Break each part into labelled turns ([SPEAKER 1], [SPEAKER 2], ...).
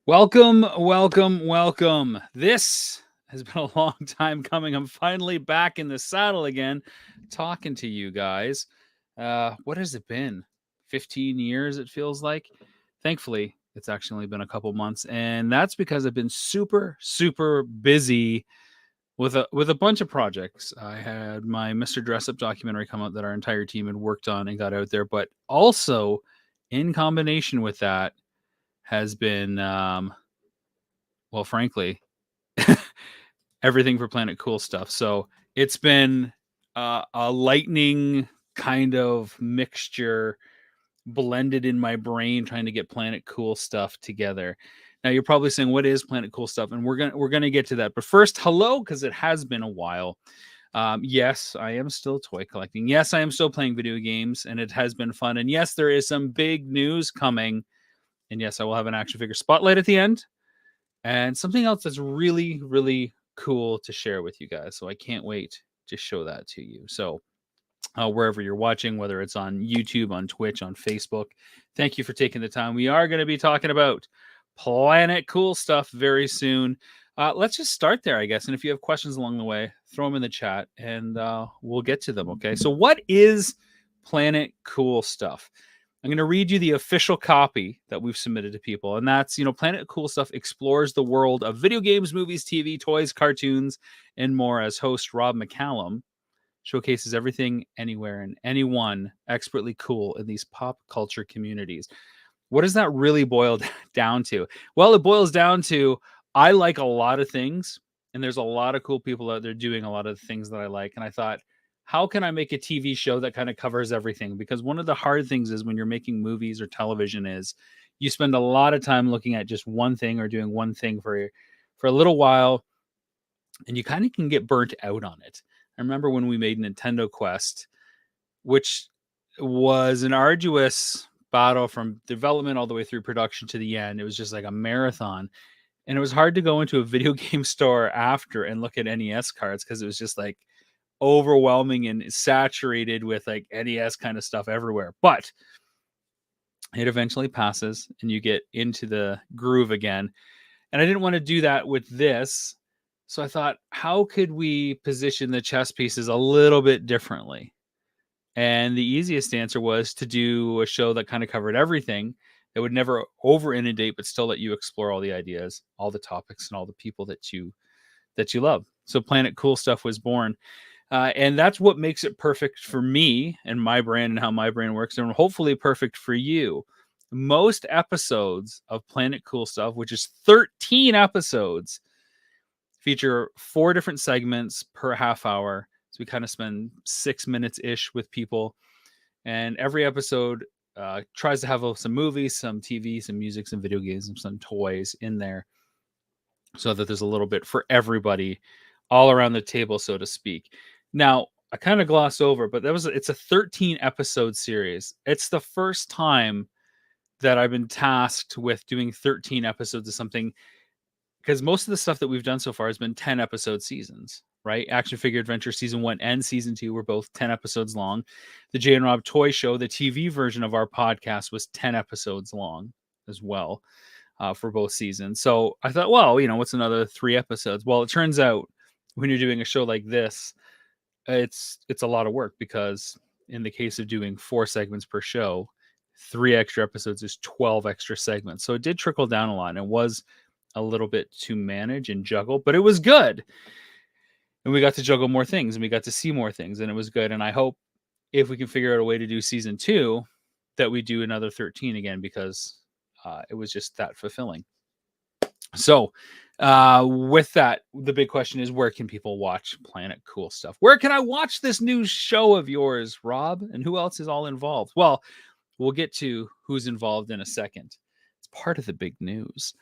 [SPEAKER 1] Welcome, welcome, welcome. This has been a long time coming. I'm finally back in the saddle again, talking to you guys. What has it been? 15 years, it feels like. Thankfully, it's actually only been a couple months, and that's because I've been super, super busy with a bunch of projects. I had my Mr. Dress Up documentary come out that our entire team had worked on and got out there, but also in combination with that has been well, frankly, everything for Planet Cool stuff. So it's been a lightning kind of mixture blended in my brain trying to get Planet Cool stuff together. Now you're probably saying, "What is Planet Cool stuff?" And we're gonna get to that. But first, hello, because it has been a while. Yes, I am still toy collecting. Yes, I am still playing video games, and it has been fun. And yes, there is some big news coming. And yes, I will have an action figure spotlight at the end and something else that's really, really cool to share with you guys. So I can't wait to show that to you. So wherever you're watching, whether it's on YouTube, on Twitch, on Facebook, thank you for taking the time. We are going to be talking about Planet Cool stuff very soon. Let's just start there, I guess. And if you have questions along the way, throw them in the chat and we'll get to them. Okay. So what is Planet Cool stuff? I'm going to read you the official copy that we've submitted to people. And that's, Planet Cool Stuff explores the world of video games, movies, TV, toys, cartoons, and more as host Rob McCallum showcases everything, anywhere, and anyone expertly cool in these pop culture communities. What does that really boil down to? Well, it boils down to I like a lot of things, and there's a lot of cool people out there doing a lot of the things that I like. And I thought, how can I make a TV show that kind of covers everything? Because one of the hard things is when you're making movies or television is you spend a lot of time looking at just one thing or doing one thing for a little while, and you kind of can get burnt out on it. I remember when we made Nintendo Quest, which was an arduous battle from development all the way through production to the end. It was just like a marathon. And it was hard to go into a video game store after and look at NES cards because it was just like overwhelming and saturated with like NES kind of stuff everywhere. But it eventually passes and you get into the groove again. And I didn't want to do that with this. So I thought, how could we position the chess pieces a little bit differently? And the easiest answer was to do a show that kind of covered everything that would never over inundate, but still let you explore all the ideas, all the topics, and all the people that you love. So Planet Cool Stuff was born. And that's what makes it perfect for me and my brand and how my brain works, and hopefully perfect for you. Most episodes of Planet Cool Stuff, which is 13 episodes, feature 4 different segments per half hour. So we kind of spend 6 minutes ish with people. And every episode tries to have some movies, some TV, some music, some video games, and some toys in there so that there's a little bit for everybody all around the table, so to speak. Now, I kind of glossed over, but it's a 13 episode series. It's the first time that I've been tasked with doing 13 episodes of something, because most of the stuff that we've done so far has been 10 episode seasons, right? Action Figure Adventure season 1 and season 2 were both 10 episodes long. The Jay and Rob Toy Show, the TV version of our podcast, was 10 episodes long as well for both seasons. So I thought, well, what's another 3 episodes? Well, it turns out when you're doing a show like this, it's a lot of work, because in the case of doing 4 segments per show, 3 extra episodes is 12 extra segments. So it did trickle down a lot, and it was a little bit to manage and juggle, but it was good. And we got to juggle more things and we got to see more things, and it was good. And I hope if we can figure out a way to do season 2 that we do another 13 again, because it was just that fulfilling. So with that, the big question is, where can people watch Planet Cool Stuff? Where can I watch this new show of yours, Rob? And who else is all involved? Well, we'll get to who's involved in a second. It's part of the big news.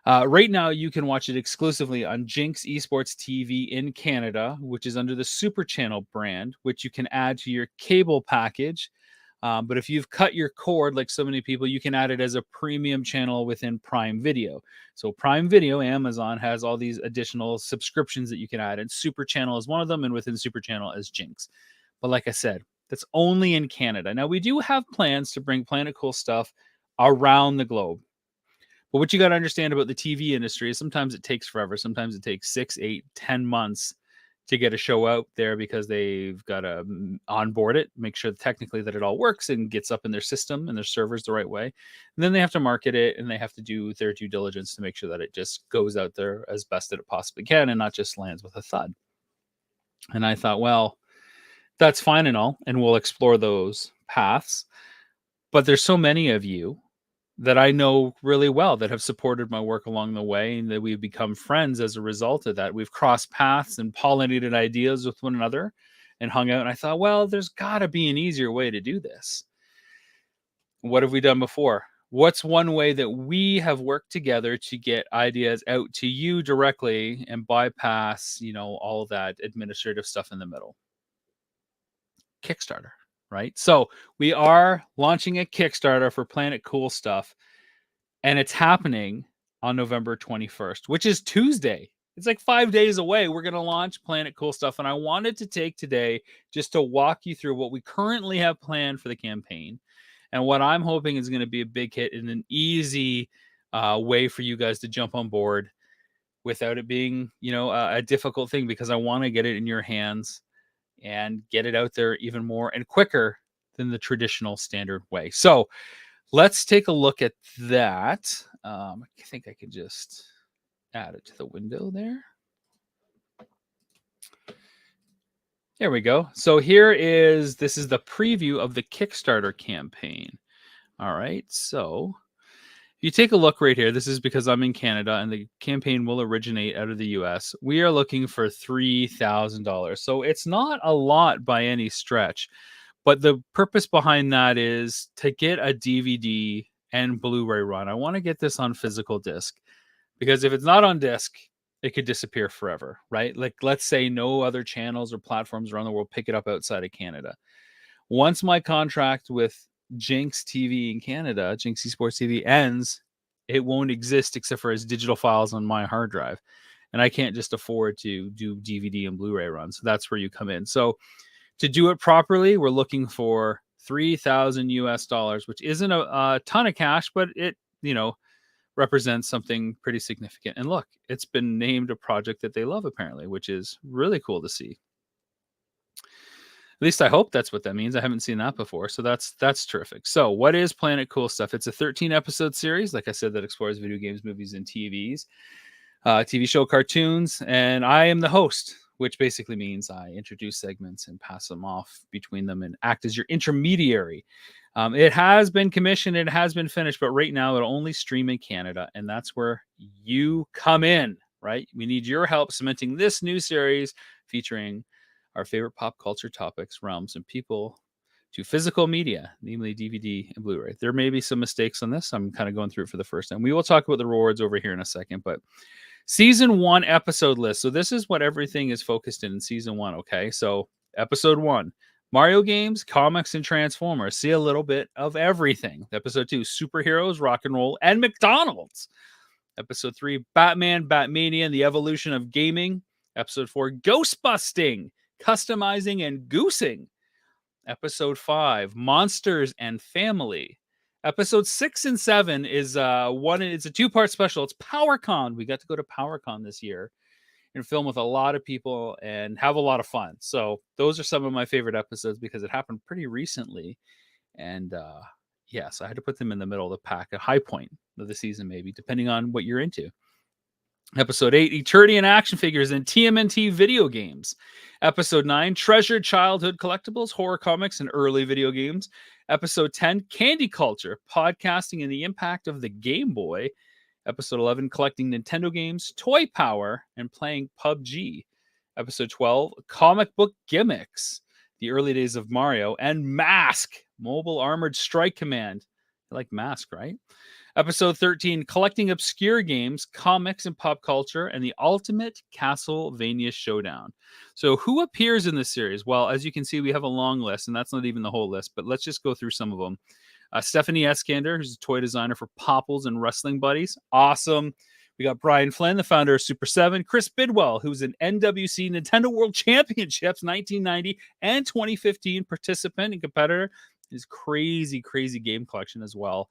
[SPEAKER 1] Right now, you can watch it exclusively on Jinx Esports TV in Canada, which is under the Super Channel brand, which you can add to your cable package. But if you've cut your cord, like so many people, you can add it as a premium channel within Prime Video. So Prime Video, Amazon, has all these additional subscriptions that you can add, and Super Channel is one of them, and within Super Channel is Jinx. But like I said, that's only in Canada. Now, we do have plans to bring Planet Cool Stuff around the globe. But what you got to understand about the TV industry is sometimes it takes forever. Sometimes it takes 6, 8, 10 months to get a show out there because they've got to onboard it, make sure technically that it all works and gets up in their system and their servers the right way. And then they have to market it and they have to do their due diligence to make sure that it just goes out there as best that it possibly can and not just lands with a thud. And I thought, well, that's fine and all, and we'll explore those paths. But there's so many of you that I know really well that have supported my work along the way and that we've become friends as a result of that. We've crossed paths and pollinated ideas with one another and hung out. And I thought, well, there's got to be an easier way to do this. What have we done before? What's one way that we have worked together to get ideas out to you directly and bypass, all of that administrative stuff in the middle? Kickstarter, right? So we are launching a Kickstarter for Planet Cool Stuff, and it's happening on November 21st, which is Tuesday. It's like 5 days away. We're going to launch Planet Cool Stuff, and I wanted to take today just to walk you through what we currently have planned for the campaign and what I'm hoping is going to be a big hit and an easy way for you guys to jump on board without it being, a difficult thing, because I want to get it in your hands and get it out there even more and quicker than the traditional standard way. So let's take a look at that. I think I can just add it to the window there. There we go. So this is the preview of the Kickstarter campaign. All right. So if you take a look right here, this is because I'm in Canada and the campaign will originate out of the US. We are looking for $3,000. So it's not a lot by any stretch, but the purpose behind that is to get a DVD and Blu-ray run. I want to get this on physical disc, because if it's not on disc, it could disappear forever, right? Like, let's say no other channels or platforms around the world pick it up outside of Canada. Once my contract with Jinx TV in Canada, Jinx Esports TV, ends, it won't exist except for as digital files on my hard drive. And I can't just afford to do DVD and Blu-ray runs. So that's where you come in. So to do it properly, we're looking for $3,000 US, which isn't a ton of cash, but it, represents something pretty significant. And look, it's been named a project that they love, apparently, which is really cool to see. At least I hope that's what that means. I haven't seen that before. So that's terrific. So what is Planet Cool Stuff? It's a 13-episode series, like I said, that explores video games, movies, and TV show cartoons. And I am the host, which basically means I introduce segments and pass them off between them and act as your intermediary. It has been commissioned, it has been finished, but right now it'll only stream in Canada, and that's where you come in, right? We need your help cementing this new series featuring our favorite pop culture topics, realms, and people to physical media, namely DVD and Blu-ray. There may be some mistakes on this. I'm kind of going through it for the first time. We will talk about the rewards over here in a second, but Season 1 episode list. So this is what everything is focused in Season 1, okay? So Episode 1, Mario games, comics, and Transformers. See a little bit of everything. Episode 2, superheroes, rock and roll, and McDonald's. Episode 3, Batman, Batmania, and the evolution of gaming. Episode 4, ghost busting, customizing, and goosing. Episode 5, monsters and family. Episode 6 and 7 is it's a 2-part special. It's PowerCon. We got to go to PowerCon this year and film with a lot of people and have a lot of fun. So those are some of my favorite episodes because it happened pretty recently. And so I had to put them in the middle of the pack, a high point of the season, maybe, depending on what you're into. Episode 8, Eternian action figures and TMNT video games. Episode 9, treasured childhood collectibles, horror comics, and early video games. Episode 10, candy culture, podcasting and the impact of the Game Boy. Episode 11, collecting Nintendo games, toy power, and playing PUBG. Episode 12, comic book gimmicks, the early days of Mario, and Mask, mobile armored strike command. You like Mask, right? Episode 13, collecting obscure games, comics, and pop culture, and the ultimate Castlevania showdown. So who appears in this series? Well, as you can see, we have a long list, and that's not even the whole list, but let's just go through some of them. Stephanie Eskander, who's a toy designer for Popples and Wrestling Buddies. Awesome. We got Brian Flynn, the founder of Super 7. Chris Bidwell, who's an NWC Nintendo World Championships 1990 and 2015 participant and competitor. His crazy, crazy game collection as well.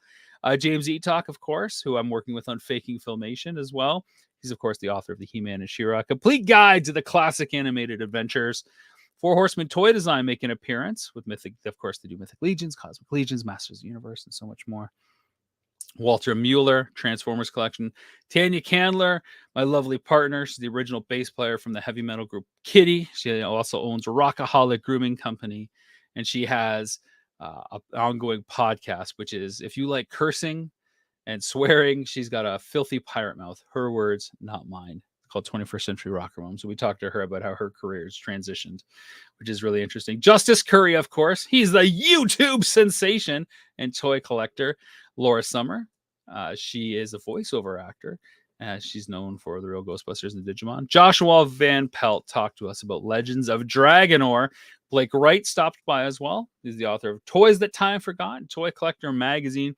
[SPEAKER 1] James Eatock, of course, who I'm working with on Faking Filmation as well. He's, of course, the author of the He-Man and She-Ra Complete Guide to the Classic Animated Adventures. Four Horsemen Toy Design make an appearance with Mythic. Of course, they do Mythic Legions, Cosmic Legions, Masters of the Universe, and so much more. Walter Mueller, Transformers Collection. Tanya Candler, my lovely partner. She's the original bass player from the heavy metal group Kitty. She also owns a Rockaholic Grooming Company. And she has an ongoing podcast, which is, if you like cursing and swearing, she's got a filthy pirate mouth. Her words, not mine. Called 21st Century Rocker Room. So we talked to her about how her career has transitioned, which is really interesting. Justice Curry, of course. He's the YouTube sensation and toy collector. Laura Summer. She is a voiceover actor. She's known for the Real Ghostbusters and Digimon. Joshua Van Pelt talked to us about Legends of Dragonor. Blake Wright stopped by as well. He's the author of Toys That Time Forgot, Toy Collector Magazine.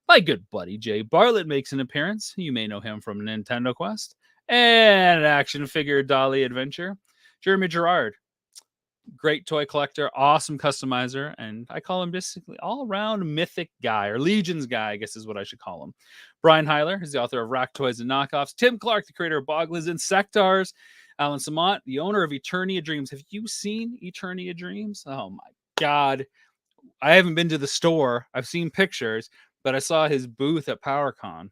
[SPEAKER 1] My good buddy Jay Bartlett makes an appearance. You may know him from Nintendo Quest and Action Figure Dolly Adventure. Jeremy Gerard, great toy collector, awesome customizer, and I call him basically all-around mythic guy, or Legions guy, I guess is what I should call him. Brian Heiler is the author of Rack Toys and Knockoffs. Tim Clark, the creator of Boglins and Sectars. Alan Samant, the owner of Eternia Dreams. Have you seen Eternia Dreams? Oh my God. I haven't been to the store. I've seen pictures, but I saw his booth at PowerCon.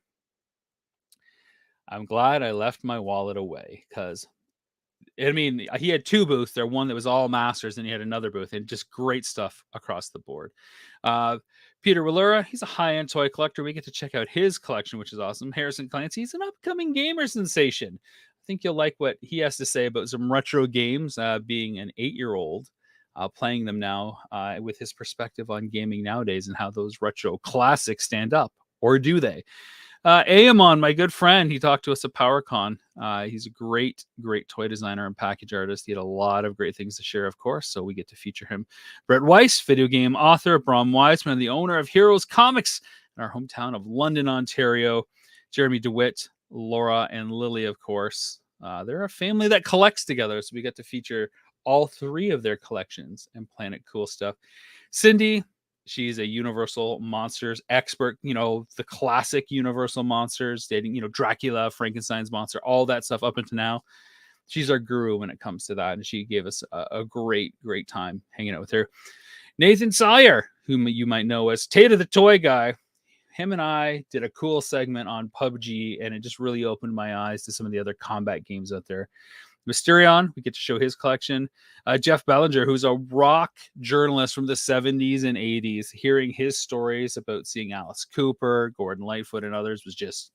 [SPEAKER 1] I'm glad I left my wallet away because, I mean, he had two booths there. One that was all masters, and he had another booth, and just great stuff across the board. Peter Willura, he's a high-end toy collector. We get to check out his collection, which is awesome. Harrison Clancy, he's an upcoming gamer sensation. I think you'll like what he has to say about some retro games, being an 8-year-old, playing them now with his perspective on gaming nowadays and how those retro classics stand up, or do they? Aemon, my good friend, he talked to us at PowerCon. He's a great, great toy designer and package artist. He had a lot of great things to share, of course, so we get to feature him. Brett Weiss, video game author. Brom Wiseman, the owner of Heroes Comics in our hometown of London, Ontario. Jeremy DeWitt, Laura, and Lily, of course. They're a family that collects together, so we get to feature all three of their collections and Planet Cool stuff. Cindy, she's a Universal Monsters expert, the classic Universal Monsters, dating, Dracula, Frankenstein's monster, all that stuff up until now. She's our guru when it comes to that. And she gave us a great, great time hanging out with her. Nathan Sawyer, whom you might know as Tater the Toy Guy. Him and I did a cool segment on PUBG, and it just really opened my eyes to some of the other combat games out there. Mysterion, we get to show his collection. Jeff Bellinger, who's a rock journalist from the 70s and 80s, hearing his stories about seeing Alice Cooper, Gordon Lightfoot, and others was just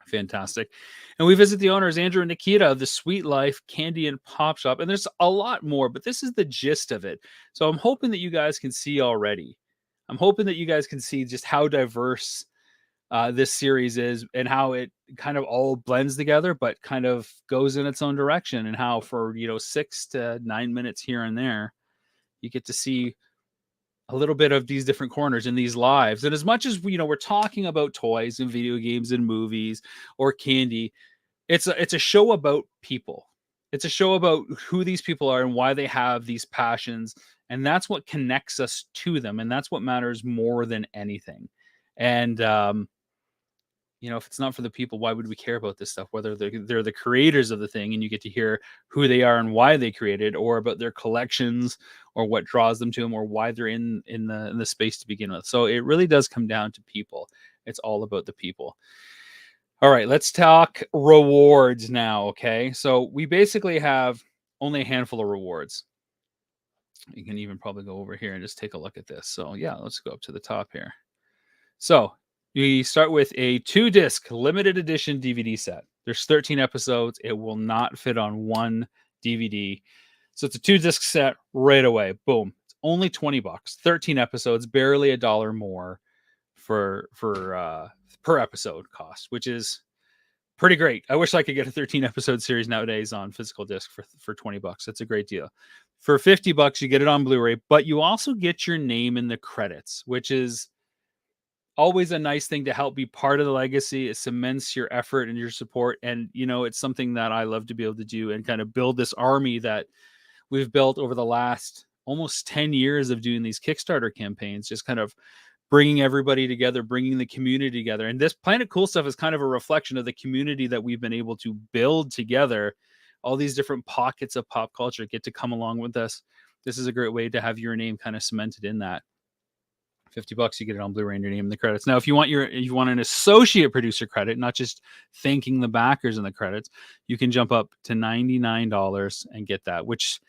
[SPEAKER 1] fantastic. And we visit the owners, Andrew and Nikita, of the Sweet Life Candy and Pop Shop. And there's a lot more, but this is the gist of it. So I'm hoping that you guys can see already. I'm hoping that you guys can see just how diverse this series is and how it kind of all blends together, but kind of goes in its own direction, and how for, 6 to 9 minutes here and there, you get to see a little bit of these different corners in these lives. And as much as we're talking about toys and video games and movies or candy, it's a show about people. It's a show about who these people are and why they have these passions. And that's what connects us to them. And that's what matters more than anything. And, if it's not for the people, why would we care about this stuff? Whether they're the creators of the thing and you get to hear who they are and why they created, or about their collections, or what draws them to them, or why they're in the space to begin with. So it really does come down to people. It's all about the people. All right, let's talk rewards now, okay? So we basically have only a handful of rewards. You can even probably go over here and just take a look at this. So yeah, let's go up to the top here. So we start with a 2-disc limited edition DVD set. There's 13 episodes. It will not fit on one DVD. So it's a 2-disc set right away. Boom. It's only $20. 13 episodes, barely $1 more for per episode cost, which is pretty great. I wish I could get a 13 episode series nowadays on physical disc for $20. That's a great deal. For $50, you get it on Blu-ray, but you also get your name in the credits, which is always a nice thing to help be part of the legacy. It cements your effort and your support. And, it's something that I love to be able to do and kind of build this army that we've built over the last almost 10 years of doing these Kickstarter campaigns, just kind of bringing everybody together, bringing the community together. And this Planet Cool Stuff is kind of a reflection of the community that we've been able to build together. All these different pockets of pop culture get to come along with us. This is a great way to have your name kind of cemented in that. $50, you get it on Blu-ray and your name in the credits. Now, if you want an associate producer credit, not just thanking the backers in the credits, you can jump up to $99 and get that, which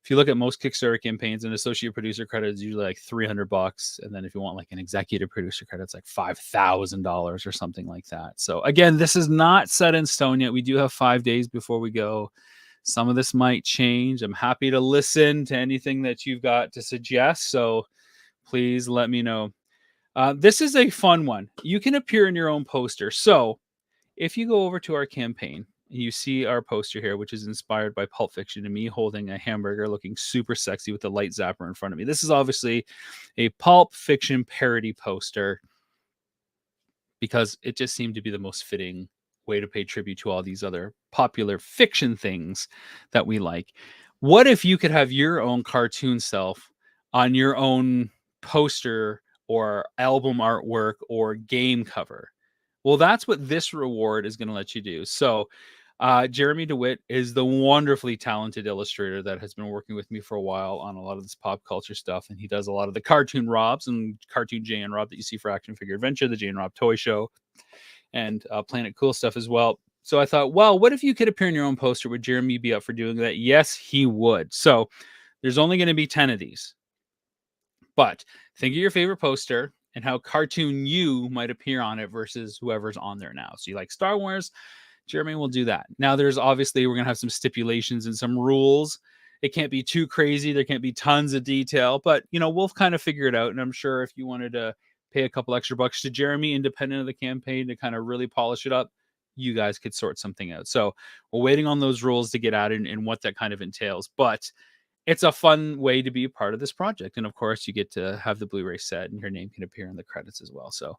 [SPEAKER 1] if you look at most Kickstarter campaigns, an associate producer credit is usually like $300. And then if you want like an executive producer credit, it's like $5,000 or something like that. So again, this is not set in stone yet. We do have 5 days before we go. Some of this might change. I'm happy to listen to anything that you've got to suggest. So please let me know. This is a fun one. You can appear in your own poster. So if you go over to our campaign, you see our poster here, which is inspired by Pulp Fiction and me holding a hamburger looking super sexy with a light zapper in front of me. This is obviously a Pulp Fiction parody poster because it just seemed to be the most fitting way to pay tribute to all these other popular fiction things that we like. What if you could have your own cartoon self on your own poster or album artwork or game cover? Well, that's what this reward is going to let you do. So Jeremy DeWitt is the wonderfully talented illustrator that has been working with me for a while on a lot of this pop culture stuff. And he does a lot of the cartoon Robs and cartoon Jay and Rob that you see for Action Figure Adventure, the Jay and Rob Toy Show, and Planet Cool Stuff as well. So I thought, well, what if you could appear in your own poster? Would Jeremy be up for doing that? Yes, he would. So there's only going to be 10 of these. But think of your favorite poster and how cartoon you might appear on it versus whoever's on there now. So you like Star Wars, Jeremy will do that. Now, there's obviously, we're going to have some stipulations and some rules. It can't be too crazy. There can't be tons of detail, but, we'll kind of figure it out. And I'm sure if you wanted to pay a couple extra bucks to Jeremy, independent of the campaign, to kind of really polish it up, you guys could sort something out. So we're waiting on those rules to get added and what that kind of entails. But it's a fun way to be a part of this project. And of course, you get to have the Blu-ray set and your name can appear in the credits as well. So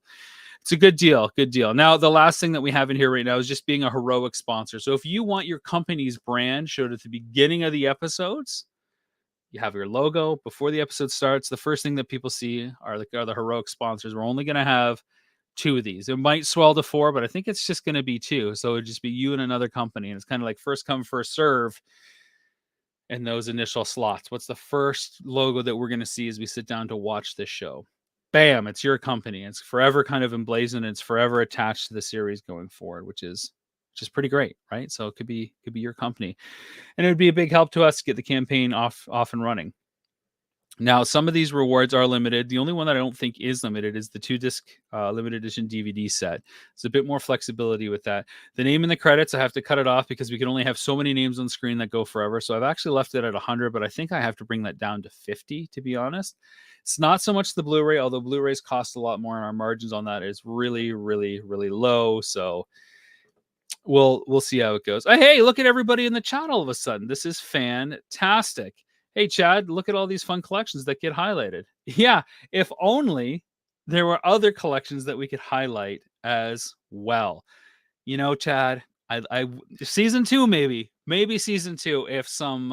[SPEAKER 1] it's a good deal. Good deal. Now, the last thing that we have in here right now is just being a heroic sponsor. So if you want your company's brand showed at the beginning of the episodes, you have your logo before the episode starts. The first thing that people see are the heroic sponsors. We're only going to have 2 of these. It might swell to 4, but I think it's just going to be 2. So it'd just be you and another company. And it's kind of like first come, first serve in those initial slots. What's the first logo that we're going to see as we sit down to watch this show? Bam, it's your company. It's forever kind of emblazoned. It's forever attached to the series going forward, which is pretty great, right? So it could be your company. And it would be a big help to us to get the campaign off and running. Now, some of these rewards are limited. The only one that I don't think is limited is the 2-disc limited edition DVD set. There's a bit more flexibility with that. The name in the credits, I have to cut it off because we can only have so many names on screen that go forever. So I've actually left it at 100, but I think I have to bring that down to 50, to be honest. It's not so much the Blu-ray, although Blu-rays cost a lot more, and our margins on that is really, really, really low. So we'll see how it goes. Hey, look at everybody in the chat all of a sudden. This is fantastic. Hey, Chad, look at all these fun collections that get highlighted. Yeah, if only there were other collections that we could highlight as well. Chad, I season 2, maybe season 2. If some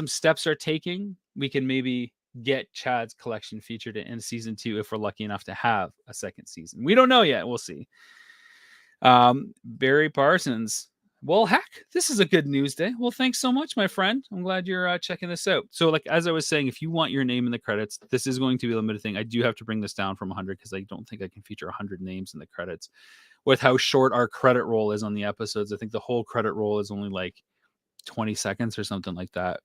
[SPEAKER 1] steps are taking, we can maybe get Chad's collection featured in season 2 if we're lucky enough to have a second season. We don't know yet. We'll see. Barry Parsons. Well, heck, this is a good news day. Well, thanks so much, my friend. I'm glad you're checking this out. So, as I was saying, if you want your name in the credits, this is going to be a limited thing. I do have to bring this down from 100 because I don't think I can feature 100 names in the credits. With how short our credit roll is on the episodes, I think the whole credit roll is only like 20 seconds or something like that.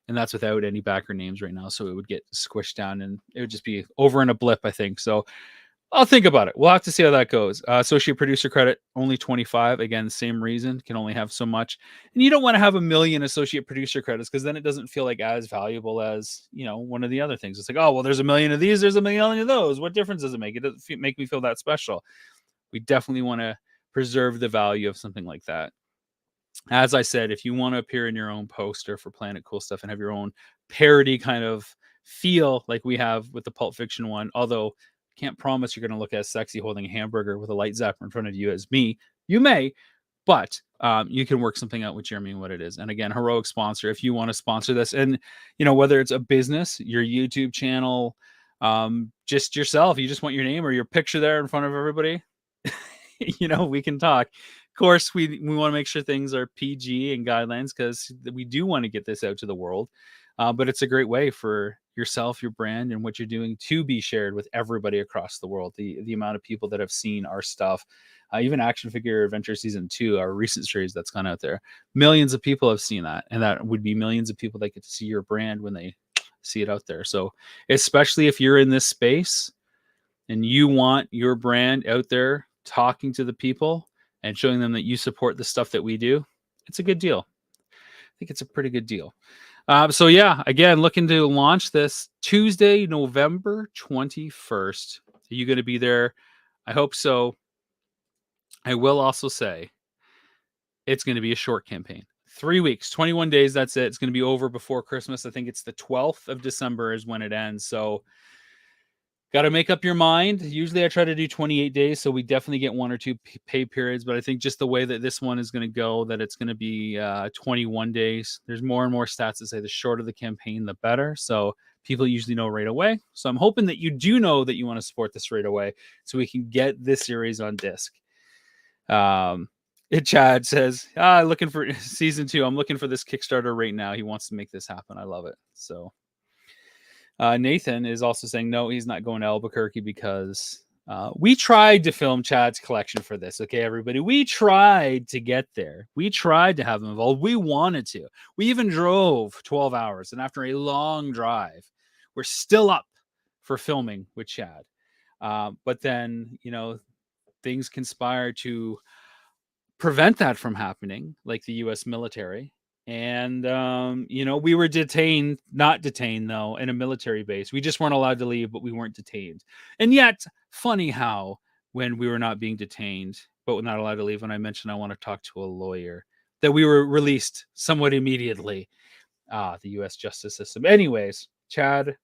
[SPEAKER 1] And that's without any backer names right now. So it would get squished down and it would just be over in a blip, I think. So I'll think about it. We'll have to see how that goes. Associate producer credit, only 25. Again, same reason, can only have so much. And you don't want to have a million associate producer credits because then it doesn't feel like as valuable as, one of the other things. It's like, oh, well, there's a million of these, there's a million of those. What difference does it make? It doesn't make me feel that special. We definitely want to preserve the value of something like that. As I said, if you want to appear in your own poster for Planet Cool Stuff and have your own parody kind of feel like we have with the Pulp Fiction one, although can't promise you're going to look as sexy holding a hamburger with a light zapper in front of you as me. You may, but you can work something out with Jeremy and what it is. And again, heroic sponsor, if you want to sponsor this, and whether it's a business, your YouTube channel, Just yourself. You just want your name or your picture there in front of everybody. We can talk. Of course, we want to make sure things are PG and guidelines because we do want to get this out to the world. But it's a great way for yourself, your brand, and what you're doing to be shared with everybody across the world. The amount of people that have seen our stuff, even Action Figure Adventure Season 2, our recent series that's gone out there, millions of people have seen that, and that would be millions of people that get to see your brand when they see it out there. So especially if you're in this space and you want your brand out there talking to the people and showing them that you support the stuff that we do, it's a good deal. I think it's a pretty good deal. So yeah, again, looking to launch this Tuesday, November 21st. Are you going to be there? I hope so. I will also say it's going to be a short campaign. 3 weeks, 21 days. That's it. It's going to be over before Christmas. I think it's the 12th of December is when it ends. So got to make up your mind. Usually I try to do 28 days. So we definitely get 1 or 2 pay periods. But I think just the way that this one is going to go, that it's going to be 21 days. There's more and more stats that say the shorter the campaign, the better. So people usually know right away. So I'm hoping that you do know that you want to support this right away so we can get this series on disc. Chad says, looking for season 2. I'm looking for this Kickstarter right now. He wants to make this happen. I love it. So Nathan is also saying, no, he's not going to Albuquerque because we tried to film Chad's collection for this. Okay, everybody. We tried to get there. We tried to have him involved. We wanted to. We even drove 12 hours. And after a long drive, we're still up for filming with Chad. But then, things conspire to prevent that from happening, like the U.S. military. And, we were not detained, though, in a military base. We just weren't allowed to leave, but we weren't detained. And yet, funny how, when we were not being detained, but not allowed to leave, when I mentioned I want to talk to a lawyer, that we were released somewhat immediately. The U.S. justice system. Anyways, Chad,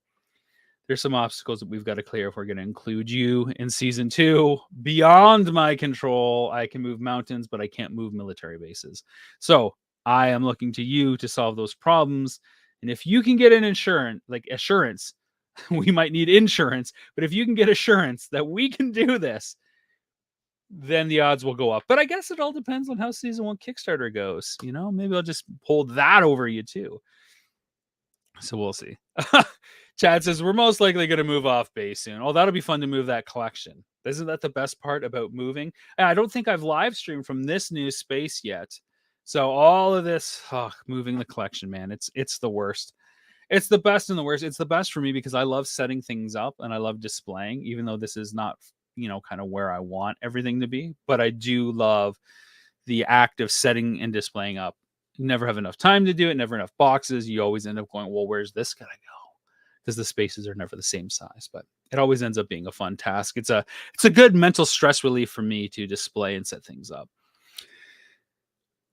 [SPEAKER 1] there's some obstacles that we've got to clear if we're going to include you in season 2. Beyond my control, I can move mountains, but I can't move military bases. So I am looking to you to solve those problems. And if you can get an assurance, we might need insurance, but if you can get assurance that we can do this, then the odds will go up. But I guess it all depends on how season 1 Kickstarter goes. Maybe I'll just hold that over you too. So we'll see. Chad says, we're most likely going to move off base soon. Oh, that'll be fun to move that collection. Isn't that the best part about moving? I don't think I've live streamed from this new space yet. So all of this, moving the collection, man, it's the worst. It's the best and the worst. It's the best for me because I love setting things up and I love displaying, even though this is not, kind of where I want everything to be. But I do love the act of setting and displaying up. You never have enough time to do it, never enough boxes. You always end up going, well, where's this going to go? Because the spaces are never the same size, but it always ends up being a fun task. It's a good mental stress relief for me to display and set things up.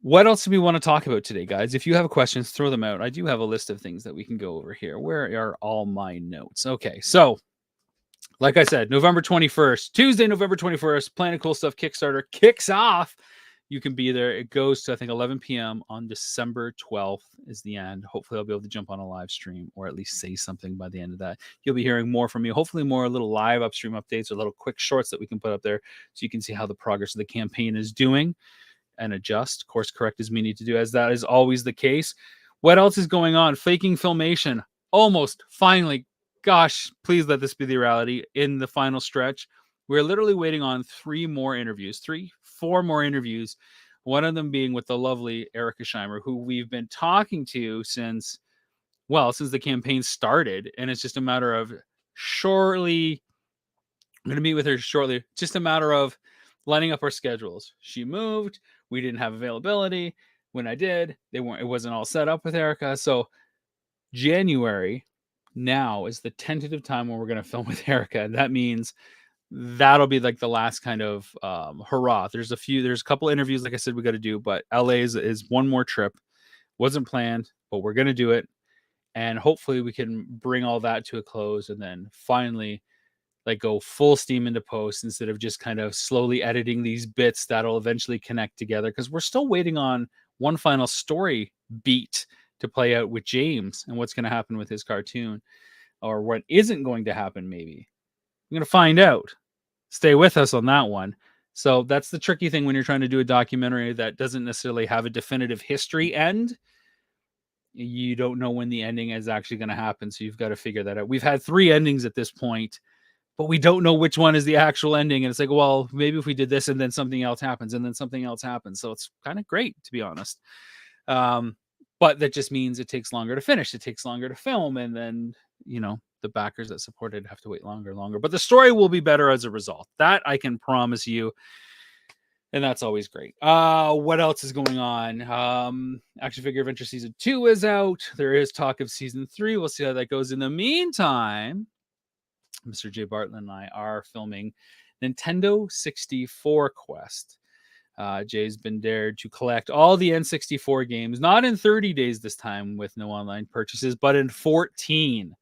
[SPEAKER 1] What else do we want to talk about today, guys? If you have questions, throw them out. I do have a list of things that we can go over here. Where are all my notes? Okay, so like I said, November 21st, Tuesday, November 21st, Planet Cool Stuff Kickstarter kicks off. You can be there. It goes to, I think, 11 p.m. on December 12th is the end. Hopefully, I'll be able to jump on a live stream or at least say something by the end of that. You'll be hearing more from me. Hopefully, more little live upstream updates or little quick shorts that we can put up there so you can see how the progress of the campaign is doing and adjust, course correct as we need to do, as that is always the case. What else is going on? Faking Filmation. Almost, finally. Gosh, please let this be the reality in the final stretch. We're literally waiting on 4 more interviews. One of them being with the lovely Erica Scheimer, who we've been talking to since the campaign started. And it's just a matter of I'm going to meet with her shortly. Just a matter of lining up our schedules. She moved. We didn't have availability. When I did, it wasn't all set up with Erica. So January now is the tentative time when we're going to film with Erica. And that means that'll be like the last kind of hurrah. There's a couple interviews, like I said, we got to do, but LA is one more trip. Wasn't planned, but we're going to do it. And hopefully we can bring all that to a close and then finally go full steam into post instead of just kind of slowly editing these bits that'll eventually connect together. Cause we're still waiting on one final story beat to play out with James and what's going to happen with his cartoon. or what isn't going to happen, maybe. I'm going to find out. Stay with us on that one. So that's the tricky thing when you're trying to do a documentary that doesn't necessarily have a definitive history end. You don't know when the ending is actually going to happen. So you've got to figure that out. We've had 3 endings at this point, but we don't know which one is the actual ending. And it's like, well, maybe if we did this and then something else happens and then something else happens. So it's kind of great, to be honest. But that just means it takes longer to finish. It takes longer to film. And then, the backers that support it have to wait longer. But the story will be better as a result. That I can promise you. And that's always great. What else is going on? Action Figure Adventure Season 2 is out. There is talk of Season 3. We'll see how that goes. In the meantime, Mr. Jay Bartlett and I are filming Nintendo 64 Quest. Jay's been dared to collect all the N64 games, not in 30 days this time with no online purchases, but in 14.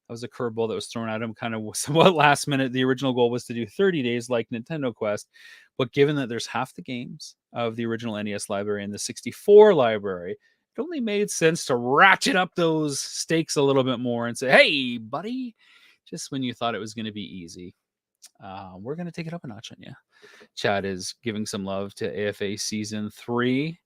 [SPEAKER 1] That was a curveball that was thrown at him kind of somewhat last minute. The original goal was to do 30 days like Nintendo Quest. But given that there's half the games of the original NES library and the 64 library, it only made sense to ratchet up those stakes a little bit more and say, hey, buddy, just when you thought it was going to be easy, we're going to take it up a notch on you. Chad is giving some love to AFA Season 3.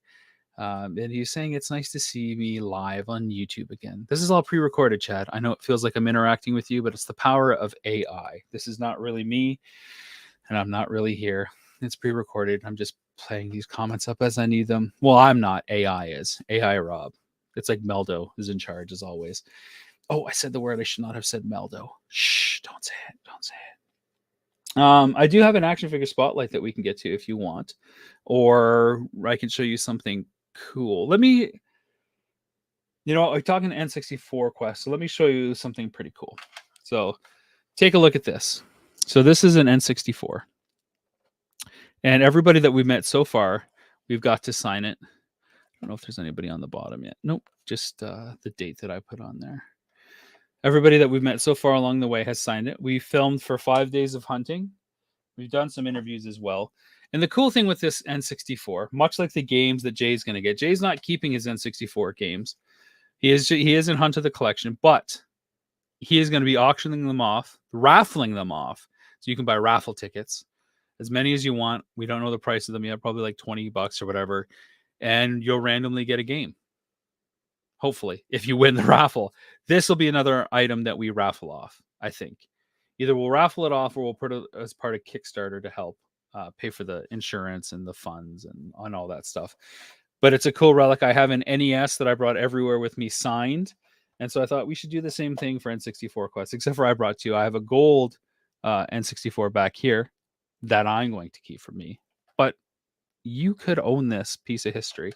[SPEAKER 1] And he's saying it's nice to see me live on YouTube again. This is all pre-recorded, Chad. I know it feels like I'm interacting with you, but it's the power of AI. This is not really me, and I'm not really here. It's pre-recorded. I'm just playing these comments up as I need them. Well, I'm not. AI is. AI Rob. It's like Meldo is in charge as always. Oh, I said the word I should not have said, Meldo. Shh, don't say it. Don't say it. I do have an action figure spotlight that we can get to if you want, or I can show you something cool. Let me, we're talking N64 Quest, so let me show you something pretty cool. So take a look at this. So this is an N64. And everybody that we've met so far, we've got to sign it. I don't know if there's anybody on the bottom yet. Nope, just the date that I put on there. Everybody that we've met so far along the way has signed it. We filmed for 5 days of hunting. We've done some interviews as well. And the cool thing with this N64, much like the games that Jay's going to get, Jay's not keeping his N64 games. He is in Hunt of the Collection, but he is going to be auctioning them off, raffling them off. So you can buy raffle tickets, as many as you want. We don't know the price of them yet, probably like $20 or whatever. And you'll randomly get a game. Hopefully, if you win the raffle. This will be another item that we raffle off, I think. Either we'll raffle it off or we'll put it as part of Kickstarter to help pay for the insurance and the funds and on all that stuff. But it's a cool relic. I have an NES that I brought everywhere with me signed. And so I thought we should do the same thing for N64 Quest, except for I brought 2. I have a gold N64 back here that I'm going to keep for me. But you could own this piece of history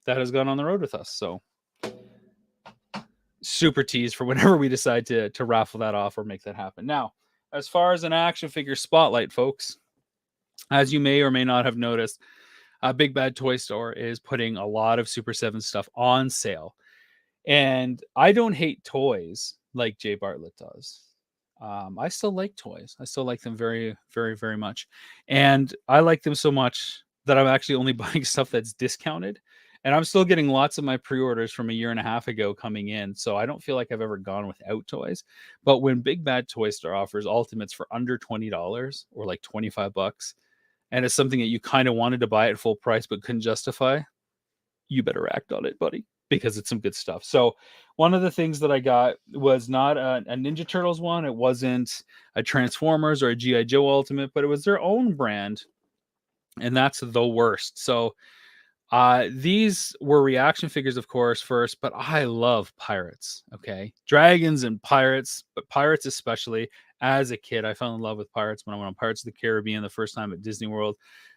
[SPEAKER 1] that has gone on the road with us. So super tease for whenever we decide to raffle that off or make that happen. Now, as far as an action figure spotlight, folks, as you may or may not have noticed, Big Bad Toy Store is putting a lot of Super 7 stuff on sale. And I don't hate toys like Jay Bartlett does. I still like toys. I still like them very, very, very much. And I like them so much that I'm actually only buying stuff that's discounted. And I'm still getting lots of my pre-orders from a year and a half ago coming in. So I don't feel like I've ever gone without toys. But when Big Bad Toy Store offers Ultimates for under $20 or like $25, and it's something that you kind of wanted to buy at full price but couldn't justify, you better act on it, buddy, because it's some good stuff. So one of the things that I got was not a Ninja Turtles one. It wasn't a Transformers or a G.I. Joe Ultimate, but it was their own brand. And that's the worst. So these were reaction figures, of course, first, but I love pirates. Okay. Dragons and pirates, but pirates especially. As a kid, I fell in love with pirates when I went on Pirates of the Caribbean the first time at Disney World.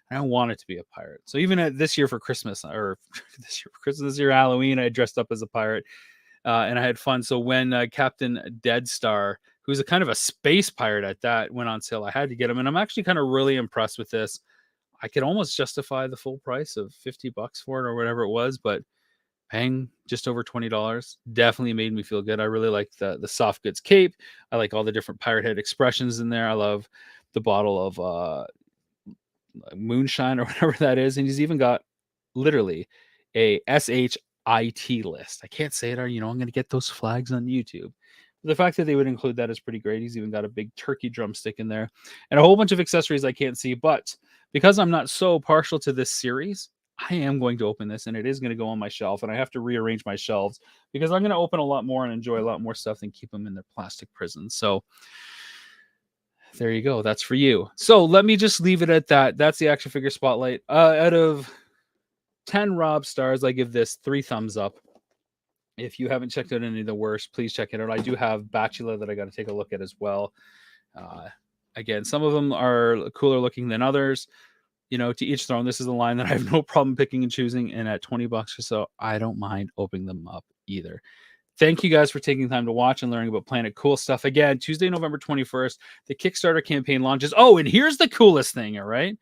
[SPEAKER 1] And I wanted to be a pirate. So even this year for Christmas, or this year Halloween, I dressed up as a pirate and I had fun. So when Captain Deadstar, who's a kind of a space pirate at that, went on sale, I had to get him. And I'm actually kind of really impressed with this. I could almost justify the full price of $50 for it or whatever it was, but paying just over $20 definitely made me feel good. I really like the soft goods cape. I like all the different pirate head expressions in there. I love the bottle of moonshine or whatever that is. And he's even got literally a SHIT list. I can't say it, or I'm going to get those flags on YouTube. The fact that they would include that is pretty great. He's even got a big turkey drumstick in there and a whole bunch of accessories I can't see. But because I'm not so partial to this series, I am going to open this and it is going to go on my shelf. And I have to rearrange my shelves because I'm going to open a lot more and enjoy a lot more stuff than keep them in their plastic prisons. So there you go. That's for you. So let me just leave it at that. That's the action figure spotlight. Out of 10 Rob stars, I give this 3 thumbs up. If you haven't checked out any of the worst, please check it out. I do have Bachelor that I got to take a look at as well. Again, some of them are cooler looking than others. You know, to each their own. This is a line that I have no problem picking and choosing. And at $20 or so, I don't mind opening them up either. Thank you guys for taking time to watch and learning about Planet Cool stuff. Again, Tuesday, November 21st, the Kickstarter campaign launches. Oh, and here's the coolest thing, all right?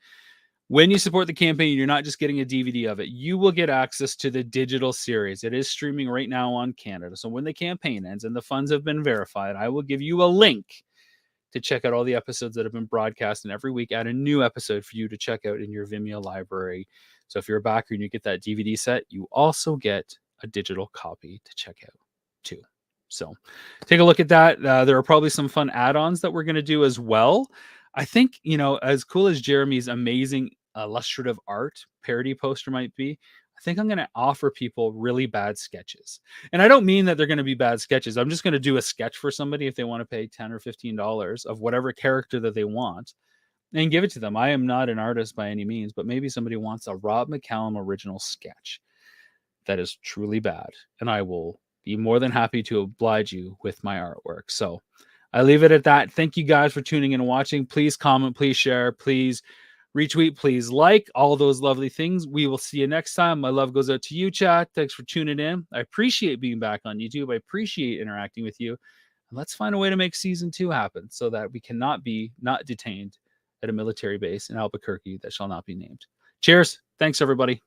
[SPEAKER 1] When you support the campaign, you're not just getting a DVD of it. You will get access to the digital series. It is streaming right now on Canada. So when the campaign ends and the funds have been verified, I will give you a link to check out all the episodes that have been broadcast. And every week, add a new episode for you to check out in your Vimeo library. So if you're a backer and you get that DVD set, you also get a digital copy to check out too. So take a look at that. There are probably some fun add-ons that we're going to do as well. I think, you know, as cool as Jeremy's amazing illustrative art parody poster might be, I think I'm going to offer people really bad sketches. And I don't mean that they're going to be bad sketches. I'm just going to do a sketch for somebody if they want to pay $10 or $15 of whatever character that they want and give it to them. I am not an artist by any means, but maybe somebody wants a Rob McCallum original sketch that is truly bad. And I will be more than happy to oblige you with my artwork. So I leave it at that. Thank you guys for tuning in and watching. Please comment, please share, please retweet, please like, all those lovely things. We will see you next time. My love goes out to you, chat. Thanks for tuning in. I appreciate being back on YouTube. I appreciate interacting with you. And let's find a way to make season 2 happen so that we cannot be not detained at a military base in Albuquerque that shall not be named. Cheers. Thanks, everybody.